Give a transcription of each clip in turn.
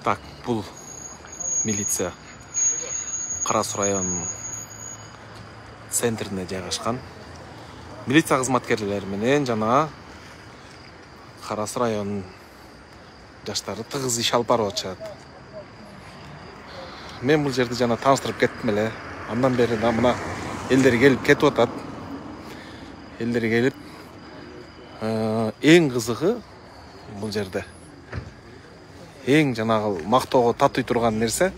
Так, бул милиция Кара Суу районунун центрине жайгашкан. Милиция кызматкерлери менен жана Кара Суу районунун жаштары тыгыз иш алып барып атышат. Мен бул жерди жана тааныштырып кеттим эле. Андан бери мына элдер келип кетип атат. Элдер келип, эң кызыгы бул жерде эң жанагы мактоого татый турган нерсе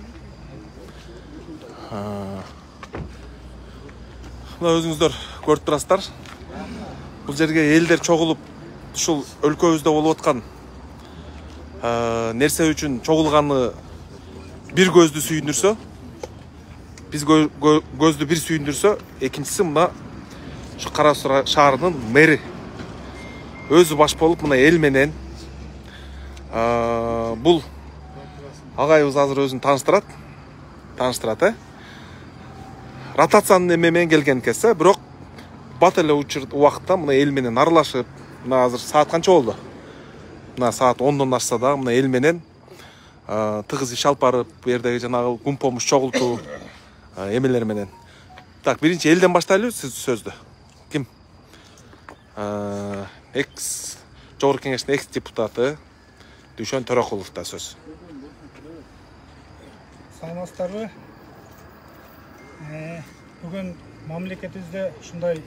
мына өзүңүздөр көрүп турасыздар. Бул жерге элдер чогулуп ушул өлкөбүздө болуп аткан нерсе үчүн чогулганы бир көздү сүйүндүрсө, биз көздү бир сүйүндүрсө, экинчиси мына ушу Кара Суу шаарынын мэри өзү баш болуп мына эл менен бул агайыбыз азыр өзүн тааныштырат, ротациянын эме менен келген экен, бирок бат эле убакытта мына эл менен аралашып, мына азыр саат канча болду? Мына саат 10дон ашса да мына эл менен тыгыз иш алып барып, бу жердеги жанагы кум помуш чогултуу эмелер менен. Так, биринчи элден баштайлы сиз сөздү. Ким? Жогорку кеңештин экс депутаты Дүйшөн Төрөкуловдо сөз. Саламатсыздарбы? Бүгүн мамлекетибизде ушундай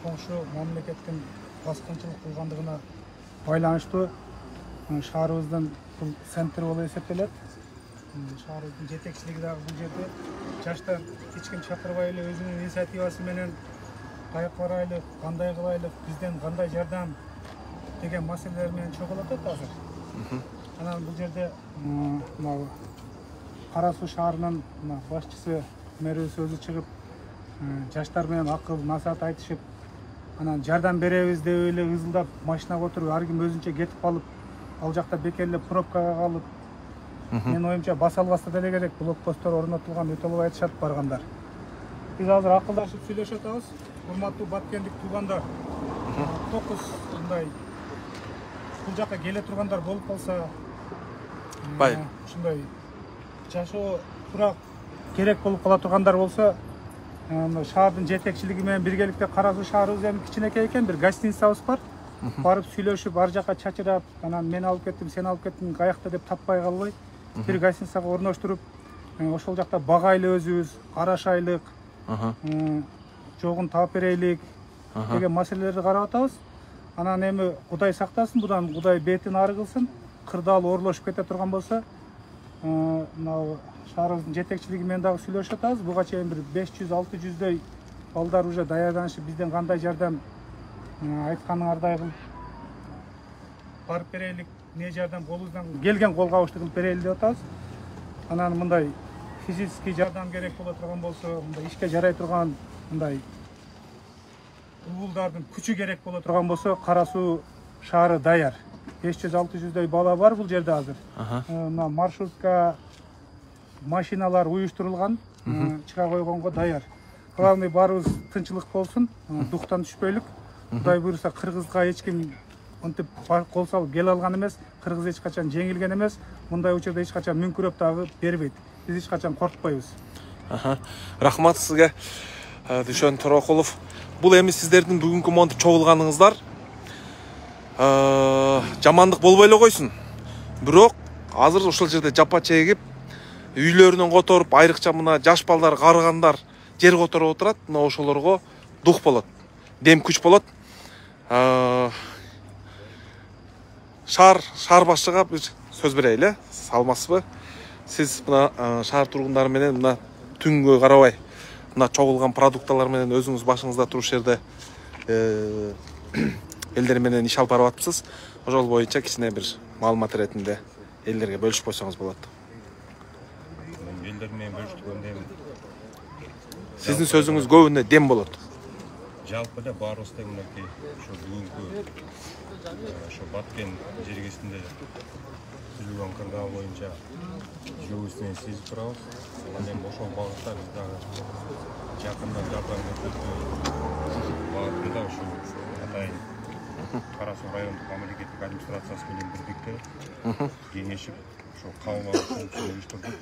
коңшу мамлекеттин баскынчылык кылгандыгына байланыштуу шаарыбыздын бул центр болуп эсептелет. Шаарыбыздын жетекчилиги дагы бул жерде жаштар эч ким чакырбай эле өзүнүн инициативасы менен каяк барайлык, кандай кылайлык, бизден кандай жардам деген маселелер менен чогулуп атат азыр. Анан бул жерде мына Кара Суу шаарынын башчысы мэрибиз өзү чыгып, жаштар менен акыл насаат айтышып, анан жардам беребиз деп эле ызылдап машинага отуруп, ар ким өзүнчө кетип калып, ал жакта бекерлеп пробкага калып, менин оюмча баса албаса деле керек, блокпосттор орнотулган, өтө албай атышат баргандар. Биз азыр акылдашып сүйлөшүп атабыз. Урматтуу баткендик туугандар, 9 мындай бул жака келе тургандар болуп калса, ушундай жашоо турак керек болуп кала тургандар болсо, шаардын жетекчилиги менен биргеликте Кара Суу шаарыбыз эми кичинекей экен, бир гостиницабыз бар. Барып сүйлөшүп, ар жака чачырап, анан мен алып кеттим, сен алып кеттиң, каякта деп таппай калбай, бир гостиницага орноштуруп, ошол жакта багайлы өзүбүз, карашайлык, жогун таап берейлик деген маселелерди карап атабыз. Анан эми Кудай сактасын, будан Кудай бетин ары кылсын, кырдаал оорулашып кете турган болсо, мына шаарыбыздын жетекчилиги менен дагы сүйлөшүп атабыз. Буга чейин бир 500-600дөй балдар уже даярданышып, бизден кандай жардам айтканыңардай кылып барып берейлик, не жардам колубуздан келген кол кабышты кылып берели деп атабыз. Анан мындай физический жардам керек боло турган болсо, мындай ишке жарай турган мындай уулдардын күчү керек боло турган болсо, Кара Суу шаары даяр. 500-600дөй бала бар бул жерде азыр. Мына маршрутка машиналар уюштурулган, чыга койгонго даяр. Главный баарыбыз тынчылык болсун, дуктан түшпөйлүк. Кудай буйруса кыргызга эч ким ынтип кол салып келе алган эмес, кыргыз эч качан жеңилген эмес, мындай учурда эч качан мүнкүрөп дагы бербейт. Биз эч качан коркпойбуз. Рахмат сизге, Дүйшөн Төрөкулов. Бул эми сиздердин бүгүнкү монтип чогулганыңыздар жамандык болбой эле койсун. Бирок азыр ошол жерде жапа чегип, үйлөрүнөн которуп, айрыкча мына жаш балдар, карыгандар жер которуп отурат. Мына ошолорго дух болот, дем күч болот. Шаар башчыга бир сөз берели, саламатсызбы? Сиз мына шаар тургундары менен мына түнгө карабай мына чогулган продукталар менен өзүңүз башыңызда туруш жерде элдер менен иш алып барып атыпсыз. Ошол боюнча кичине бир маалымат иретинде элдерге бөлүшүп койсоңуз болот. Элдер менен бөлүштүргөндө сиздин сөзүңүз көбүнө дем болот. Жалпы эле баарыбыз тең мынакей ошо бүгүнкү ошо Баткен жергесинде түзүлгөн кырдаал боюнча жүрүүбүздөн сезип турабыз. Анан эми ошол багытта биз дагы жакында жардам көрсөтүү багытында ушул атайын Кара Суу райондук мамлекеттик администрациясы менен бирдикте кеңешип ошо кабыл алуу функциясын уюштурдук.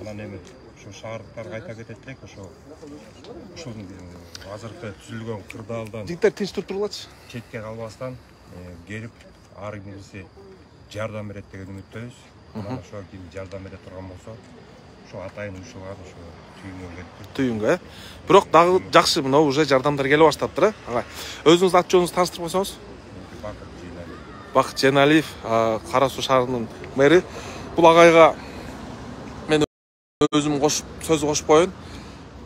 Анан эми ошо шаардыктарга айта кетет элек, ушул азыркы түзүлгөн кырдаалдан жигиттер тынч туруп тургулачы. четке калбастан келип ар кимиси жардам берет деген үмүттөбүз. Анан ошо ким жардам бере турган болсо, ошо атайын ушулар ошо түйүнгө келиптир. Түйүнгө, бирок дагы жакшы мына уже жардамдар келип баштаптыр, агай. Өзүңүздүн аты жөнүңүздү тааныштырып койсоңуз? Бакыт Жейналиев, Кара Суу шаарынын мэри. Бул агайга мен өзүм сөз кошуп коеюн.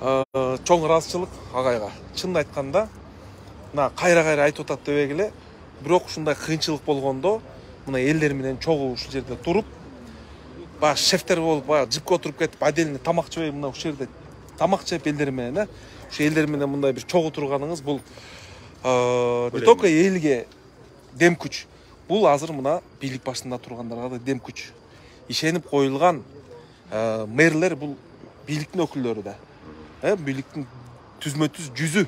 Чоң ыраазычылык агайга. Чынын айтканда, мына кайра айтып атат дебек эле, бирок ушундай кыйынчылык болгондо, мына элдер менен чогуу ушул жерде туруп, баягы шефтер болуп, баягы жипке отуруп кетип, отдельный тамак жебей, мына ушул жерде тамак жеп элдер менен, ушул элдер менен мындай бир чогуу турганыңыз бул не только элге дем күч. Бул азыр мына бийлик башында тургандарга да дем күч. Ишенип коюлган мэрлер бул бийликтин өкүлдөрү да. Бийликтин түзмө-түз жүзү.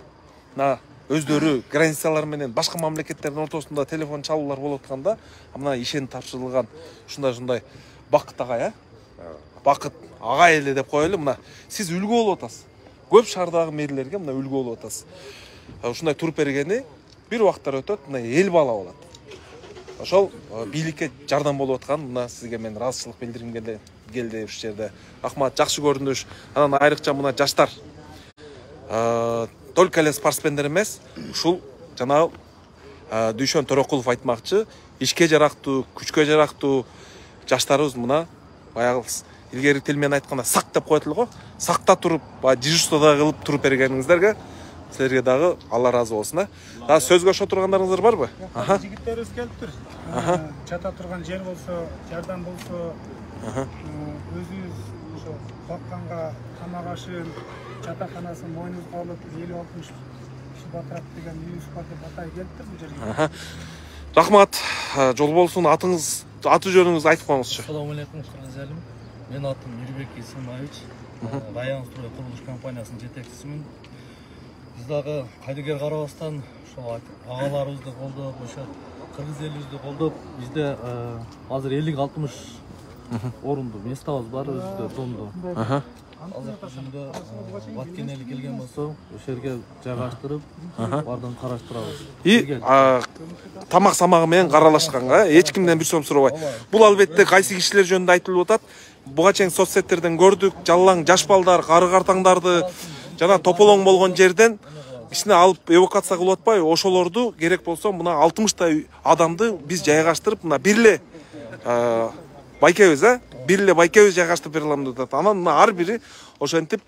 Мына өздөрү границалар менен башка мамлекеттердин ортосунда телефон чалуулар болуп атканда, мына ишенип тапшырылган ушундай Бакыт агай, Бакыт агай эле деп коелу. Мына сиз үлгү болуп атасыз. Көп шаардагы мэрлерге мына үлгү болуп атасыз. Ушундай туруп бергени бир убакыттар өтөт, мына эл бала болот. Ошол бийликке жардам болуп аткан, мына сизге мен ыраазычылык билдиргим келди ушул жерде. Рахмат, жакшы көрүнүш. Анан айрыкча мына жаштар только эле спортсмендер эмес, ушул жанагы Дүйшөн Төрөкулов айтмакчы, ишке жарактуу, күчкө жарактуу жаштарыбыз мына баягы илгери тил менен айтканда сак деп коет эле го. Сакта туруп, дежурство да кылып туруп бергениңиздерге силерге дагы Алла разы болсун. Дагы сөз кошо тургандарыңыздар барбы? Жигиттерибиз келиптир. Чата турган жер болсо, жардам болсо, өзүбүз ошо бакканга тамак ашын, жатаканасын мойнубузга алып 50-60 киши батырат деген үйүбүз бар деп атай келиптир бул жерге. Рахмат, жол болсун. Атыңыз, аты жөнүңүздү айтып коюңузчу. Assalomu alaykum, Кыргыз элим. Мен атым Юрбек Исмаевич. Район строй курулуш компаниясынын жетекчисимин. Биз дагы кайдыгер карабастан ошо агаларыбызды колдоп, ошо кыргыз элибизди колдоп, бизде азыр 50-60 орунду местабыз бар өзүбүздө домдо. Азыркы күндө Баткенели келген болсо, ошол жерге жайгаштырып, бардын караштырабыз. Тамак-самагы менен каралашканга эч кимден бир сом сурабай. Бул албетте кайсы кишилер жөнүндө айтылып атат. Буга чейин соцсеттерден көрдүк, жалаң жаш балдар, кары картаңдарды жана тополоң болгон жерден кичине алып эвакуация кылып атпайбы? Ошолорду керек болсо мына 60 адамды биз жайгаштырып, мына бирле байкебиз, бир эле байкебиз жайгаштырып бере алам деп атат. Анан мына ар бири ошентип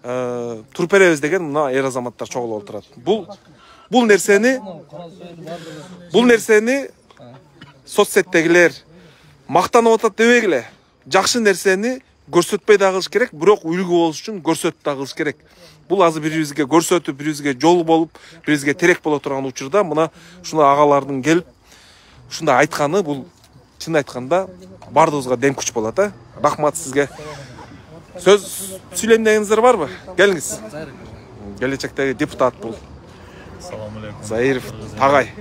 туруп беребиз деген мына эр азаматтар чогулуп отурат. Бул нерсени соцсеттегилер мактанып атат дебек эле. Жакшы нерсени көрсөтпөй да кылыш керек, бирок үлгү болуш үчүн көрсөтүп да кылыш керек. Бул азыр бирибизге көрсөтүп, бирибизге жол болуп, бирибизге терек боло турган учурда мына ушундай агалардын келип ушундай айтканы бул чын айтканда бардыгыбызга дем күч болот. Рахмат сизге. Сөз сүйлөмдөгүңүздөр барбы? Келиңиз. Келечектеги депутат бул. Assalomu alaykum. Заиров Тагай.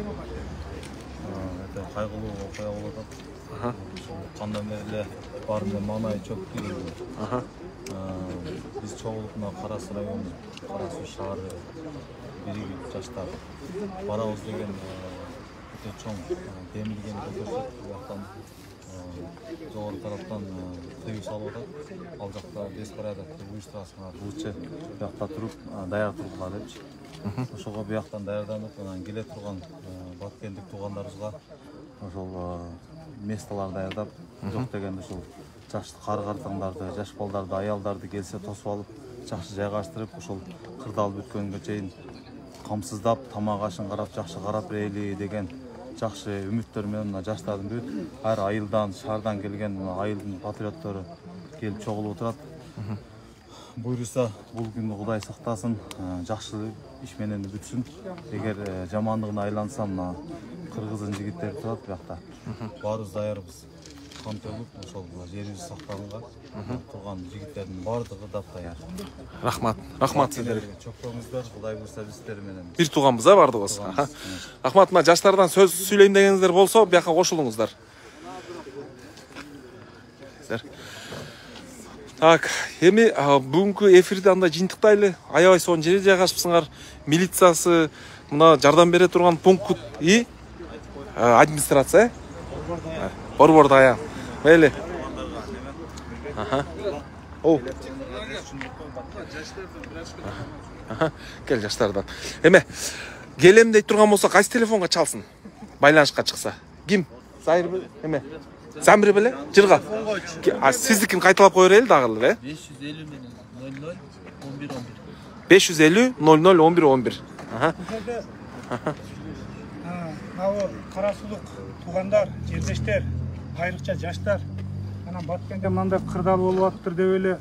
Это кайгылуу окуя болуп атат. Кандай эле баарында маанай чөктү. Биз чогулуп мына Кара Суу району, Кара Суу шаары биригип жаштар барабыз деген өтө чоң демилгени көтөрсөк, бияктан жогору тараптан тыюу салып атат. Ал жакта беспорядок уюштурасыңар, лучше биякта туруп даяр тургула депчи. Ошого бияктан даярданып, анан келе турган баткендик туугандарыбызга ошол месталар даярдап, жок дегенде ушул жаш кары картаңдарды, жаш балдарды, аялдарды келсе тосуп алып, жакшы жайгаштырып, ошол кырдаал бүткөнгө чейин камсыздап, тамак ашын карап, жакшы карап берели деген жакшы үмүттөр менен мына жаштардын бүт ар айылдан, шаардан келген айылдын патриоттору келип чогулуп отурат. Буйруса бул күндү Кудай сактасын, жакшы иш менен бүтсүн. Эгер жамандыгына айланса, мына кыргыздын жигиттери турат биякта. Баарыбыз даярбыз. камтылып, ошол жерибиз сакталган. Турган жигиттердин бардыгы дапдаяр. Рахмат сиздерге. Чоктоңуздар, Кудай буйрса биз сиздер менен. Бир тууганбыз бардыгыбыз. Рахмат, мына жаштардан сөз сүйлөйм дегениңиздер болсо, бияка кошулуңуздар. Так, эми бүгүнкү эфирди андай жыйынтыктайлы. Аябай сонун жерге жайгашыпсыңар. Милициясы, мына жардам бере турган пункт и администрация. Борбордо ая. Мейли. Кел жаштардан. Эме, келем дейт турган болсо кайсы телефонго чалсын? Байланышка чыкса. Ким? Сайыр беле? Эме? Замир беле? Жырга. Сиздикин кайталап кое берели дагы эле, 550 менен 00 11 11. 550 00 11 11. Мынау карасулук туугандар, жердештер, айрыкча жаштар анан Баткенде мындай кырдаал болуп атыптыр деп эле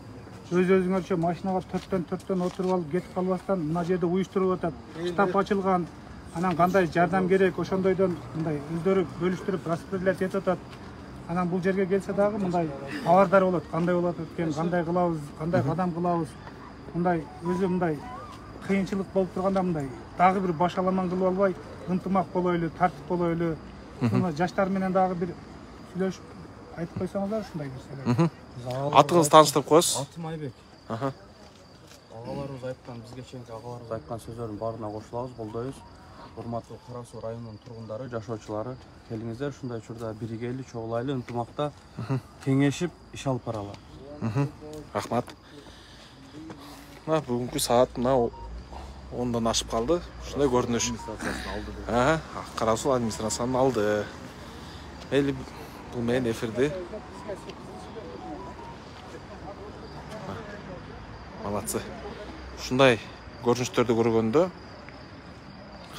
өз-өзүңөрчө машинага төрттөн отуруп алып кетип калбастан мына жерде уюштуруп атат. Штаб ачылган. Анан кандай жардам керек, ошондойдон мындай өздөрү бөлүштүрүп распределять этип атат. Анан бул жерге келсе дагы мындай абардар болот, кандай болот экен, кандай кылабыз, кандай кадам кылабыз. Мындай өзү мындай кыйынчылык болуп турганда мындай дагы бир башаламан кылып албай, ынтымак болойлу, тартип болойлу. Мына жаштар менен дагы бир сүйлөшүп айтып койсоңуздар ушундай нерселер. Атыңызды тааныштырып коесуз. Атым Айбек. Агаларыбыз айткан, бизге чейинки агаларыбыз айткан сөздөрдүн баарына кошулабыз, колдойбуз. Урматтуу Кара Суу районунун тургундары, жашоочулары, келиңиздер ушундай учурда биригели, чогулайлы, ынтымакта кеңешип иш алып баралы. Рахмат. Мына бүгүнкү саат мына 10дон ашып калды. Ушундай көрүнүш. Кара Суу администрациянын алды. Мейли бул менен эфирди. Малатсы. Ушундай көрүнүштөрдү көргөндө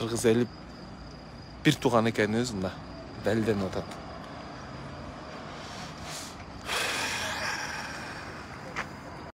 кыргыз эли бир тууган экенибиз мында далилденип атат.